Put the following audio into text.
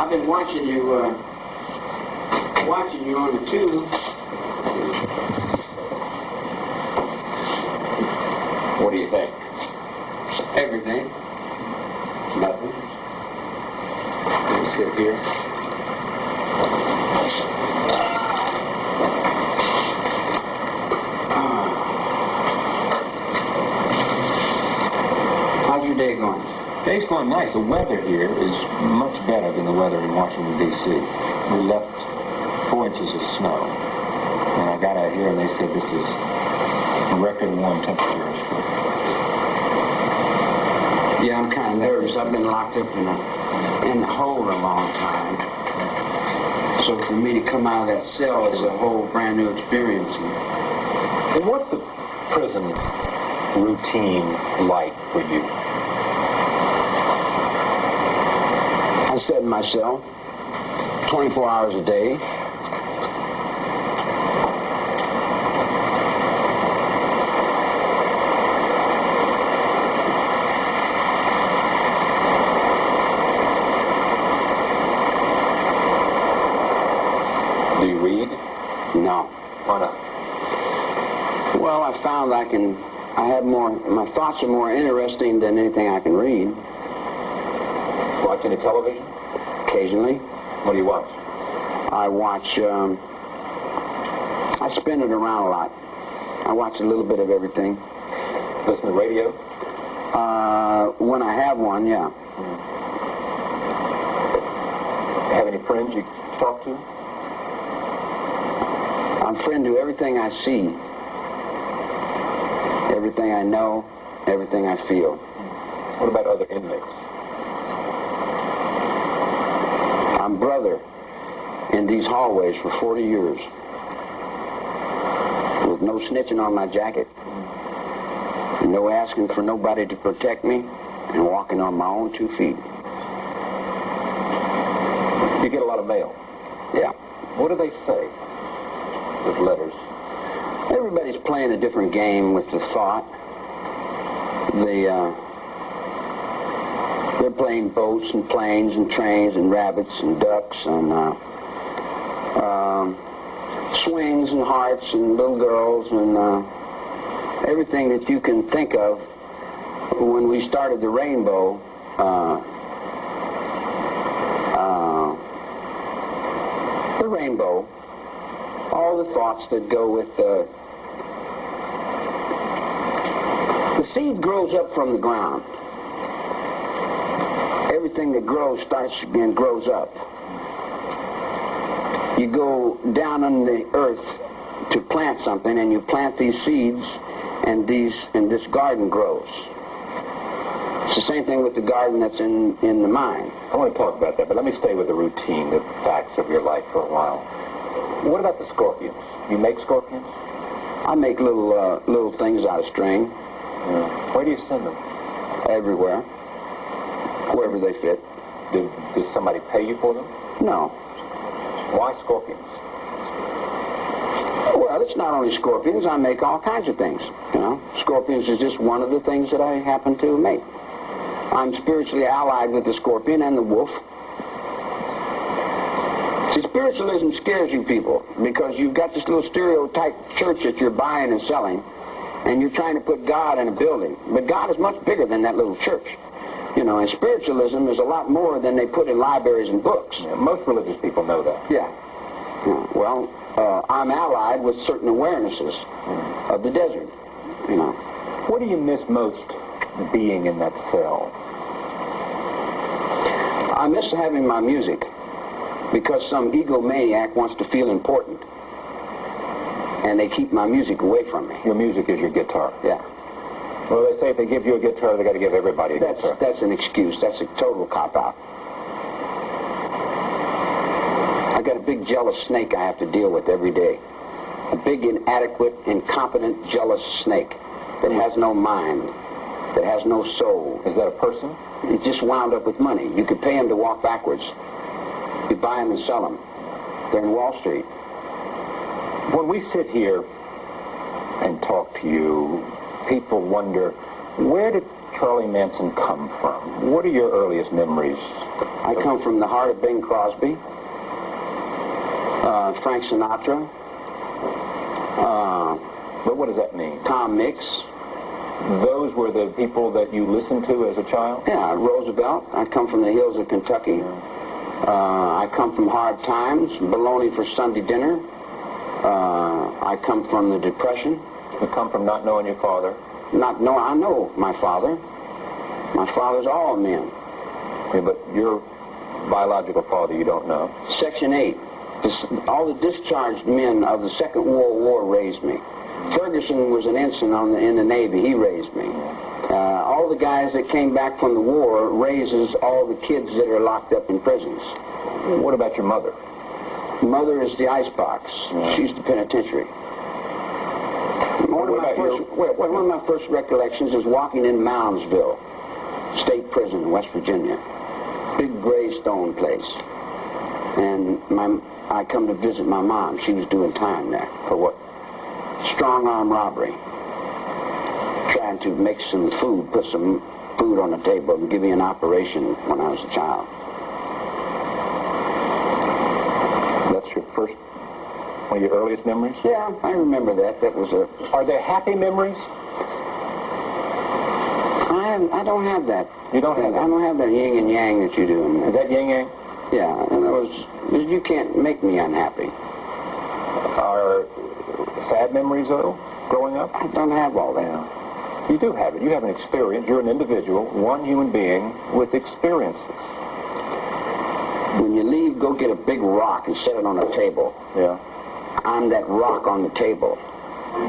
I've been watching you on the tube. What do you think? Everything. Nothing. Let me sit here. How's your day going? Day's going nice. The weather here is much better than the weather in Washington, D.C. We left 4 inches of snow. And I got out here and they said this is record warm temperatures. Yeah, I'm kind of nervous. I've been locked up in the hole a long time. So for me to come out of that cell is a whole brand new experience. And what's the prison routine like for you? I sit in my cell 24 hours a day. Do you read? No. Why not? Well, I found my thoughts are more interesting than anything I can read. Watch any television? Occasionally. What do you watch? I watch, I spin it around a lot. I watch a little bit of everything. Listen to radio? When I have one, yeah. Have any friends you talk to? I'm friend to everything I see, everything I know, everything I feel. What about other inmates? I'm brother in these hallways for 40 years with no snitching on my jacket, no asking for nobody to protect me, and walking on my own 2 feet. You get a lot of mail. Yeah. What do they say with letters? Everybody's playing a different game with the thought. They're playing boats and planes and trains and rabbits and ducks and swings and hearts and little girls and everything that you can think of. When we started the rainbow, all the thoughts that go with the seed grows up from the ground. Everything that grows starts and grows up. You go down on the earth to plant something, and you plant these seeds, and this garden grows. It's the same thing with the garden that's in the mind. I want to talk about that, but let me stay with the routine, the facts of your life for a while. What about the scorpions? You make scorpions? I make little things out of string. Yeah. Where do you send them? Everywhere. Wherever they fit. Does somebody pay you for them? No. Why scorpions? Well, it's not only scorpions. I make all kinds of things. You know, scorpions is just one of the things that I happen to make. I'm spiritually allied with the scorpion and the wolf. See, spiritualism scares you people because you've got this little stereotype church that you're buying and selling, and you're trying to put God in a building. But God is much bigger than that little church. You know, and spiritualism is a lot more than they put in libraries and books. Yeah, most religious people know that. Yeah. Well, I'm allied with certain awarenesses of the desert, you know. What do you miss most being in that cell? I miss having my music because some egomaniac wants to feel important, and they keep my music away from me. Your music is your guitar. Yeah. Well, they say if they give you a guitar, they got to give everybody a guitar. That's an excuse. That's a total cop-out. I got a big jealous snake I have to deal with every day. A big, inadequate, incompetent, jealous snake that has no mind, that has no soul. Is that a person? He's just wound up with money. You could pay him to walk backwards. You buy them and sell them. They're in Wall Street. When we sit here and talk to you, people wonder, where did Charlie Manson come from? What are your earliest memories? I come from the heart of Bing Crosby, Frank Sinatra, But what does that mean? Tom Mix. Those were the people that you listened to as a child? Yeah, Roosevelt. I come from the hills of Kentucky. I come from hard times, bologna for Sunday dinner. I come from the Depression. You come from not knowing your father? I know my father. My father's all men. Okay, but your biological father you don't know? Section 8. All the discharged men of the Second World War raised me. Ferguson was an ensign in the Navy. He raised me. All the guys that came back from the war raises all the kids that are locked up in prisons. What about your mother? Mother is the icebox. She's the penitentiary. One of my first recollections is walking in Moundsville State Prison in West Virginia. Big gray stone place. And I come to visit my mom. She was doing time there. For what? Strong arm robbery. Trying to make some food, put some food on the table and give me an operation when I was a child. That's your first, one of your earliest memories? Yeah, I remember that. That was a... Are there happy memories? I don't have that. You don't have that? I don't have that yin and yang that you do. Is that yin yang? Yeah, in other words, you can't make me unhappy. Are sad memories, though, growing up? I don't have all that. You do have it. You have an experience. You're an individual, one human being with experiences. When you leave, go get a big rock and set it on a table. Yeah. I'm that rock on the table.